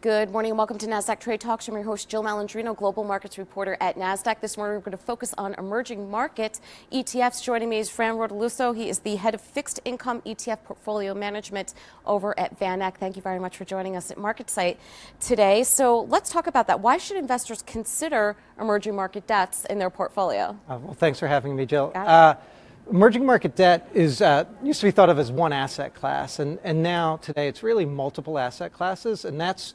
Good morning and welcome to Nasdaq Trade Talks. I'm your host, Jill Malandrino, Global Markets Reporter at Nasdaq. This morning, we're going to focus on emerging market ETFs. Joining me is Fran Rodilosso. He is the head of fixed income ETF portfolio management over at VanEck. Thank you very much for joining us at MarketSite today. So let's talk about that. Why should investors consider emerging market debts in their portfolio? Well, thanks for having me, Jill. Emerging market debt is used to be thought of as one asset class, and now today it's really multiple asset classes, and that's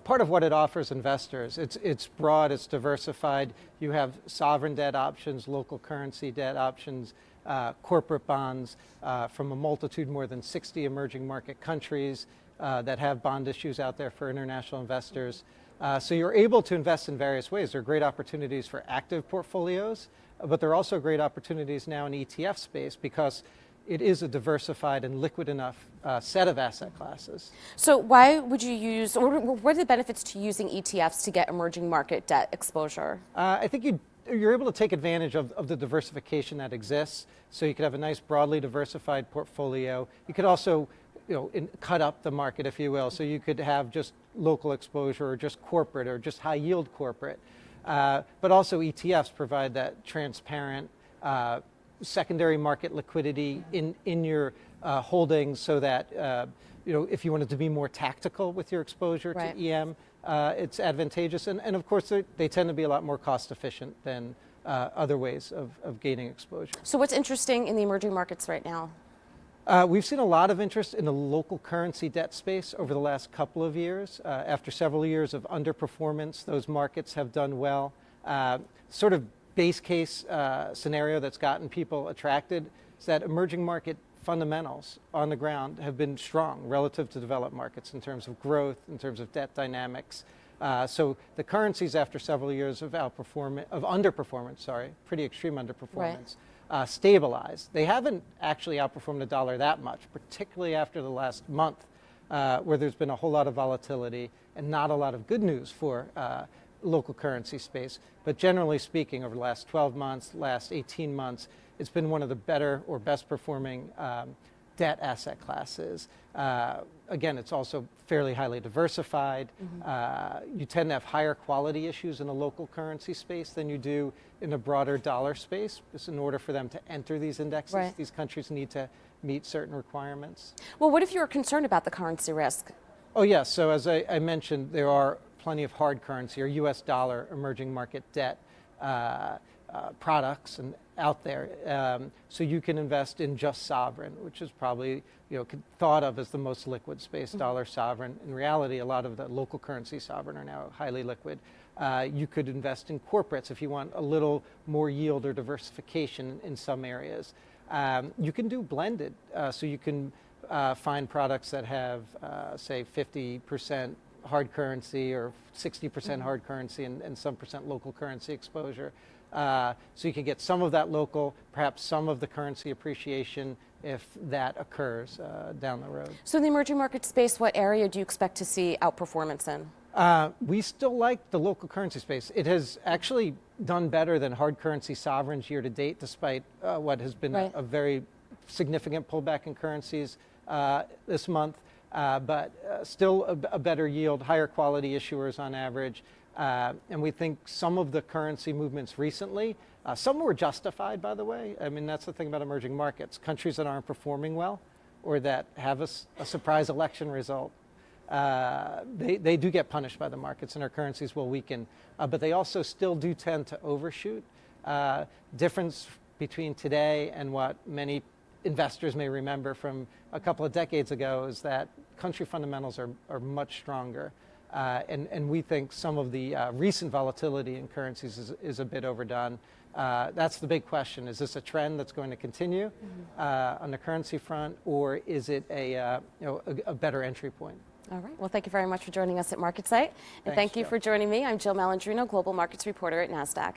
part of what it offers investors. It's broad, it's diversified. You have sovereign debt options, local currency debt options, corporate bonds from a multitude, more than 60 emerging market countries that have bond issues out there for international investors. So you're able to invest in various ways. There are great opportunities for active portfolios, but there are also great opportunities now in ETF space because it is a diversified and liquid enough set of asset classes. So why would you use, or what are the benefits to using ETFs to get emerging market debt exposure? I think you're able to take advantage of the diversification that exists. So you could have a nice broadly diversified portfolio. You could also cut up the market, if you will. So you could have just local exposure or just corporate or just high yield corporate. But also ETFs provide that transparent secondary market liquidity in your holdings, so that if you wanted to be more tactical with your exposure to EM, it's advantageous. And of course, they tend to be a lot more cost efficient than other ways of gaining exposure. So what's interesting in the emerging markets right now? We've seen a lot of interest in the local currency debt space over the last couple of years. After several years of underperformance, those markets have done well. Sort of base case scenario that's gotten people attracted is that emerging market fundamentals on the ground have been strong relative to developed markets in terms of growth, in terms of debt dynamics. So the currencies, after several years of underperformance, pretty extreme underperformance, stabilized. They haven't actually outperformed the dollar that much, particularly after the last month, where there's been a whole lot of volatility and not a lot of good news for local currency space. But generally speaking, over the last 12 months, last 18 months, it's been one of the better or best performing debt asset classes. Again, it's also fairly highly diversified. You tend to have higher quality issues in the local currency space than you do in the broader dollar space. Just in order for them to enter these indexes, these countries need to meet certain requirements. Well, what if you're concerned about the currency risk? Oh, yes. So as I mentioned, there are plenty of hard currency or U.S. dollar emerging market debt products and out there. So you can invest in just sovereign, which is probably thought of as the most liquid space, dollar sovereign. In reality, a lot of the local currency sovereign are now highly liquid. You could invest in corporates if you want a little more yield or diversification in some areas. You can do blended, so you can find products that have, say, 50% hard currency or 60% hard currency and some percent local currency exposure. So you can get some of that local, perhaps some of the currency appreciation if that occurs down the road. So in the emerging market space, what area do you expect to see outperformance in? We still like the local currency space. It has actually done better than hard currency sovereigns year to date, despite what has been a very significant pullback in currencies this month. But still a better yield, higher quality issuers on average. And we think some of the currency movements recently, some were justified, by the way. I mean, that's the thing about emerging markets. Countries that aren't performing well or that have a surprise election result, they do get punished by the markets and our currencies will weaken. But they also still do tend to overshoot. Difference between today and what many investors may remember from a couple of decades ago is that country fundamentals are much stronger. And we think some of the recent volatility in currencies is a bit overdone. That's the big question. Is this a trend that's going to continue on the currency front, or is it a better entry point? All right. Well, thank you very much for joining us at MarketSite. And thank you for joining me. I'm Jill Malandrino, Global Markets Reporter at Nasdaq.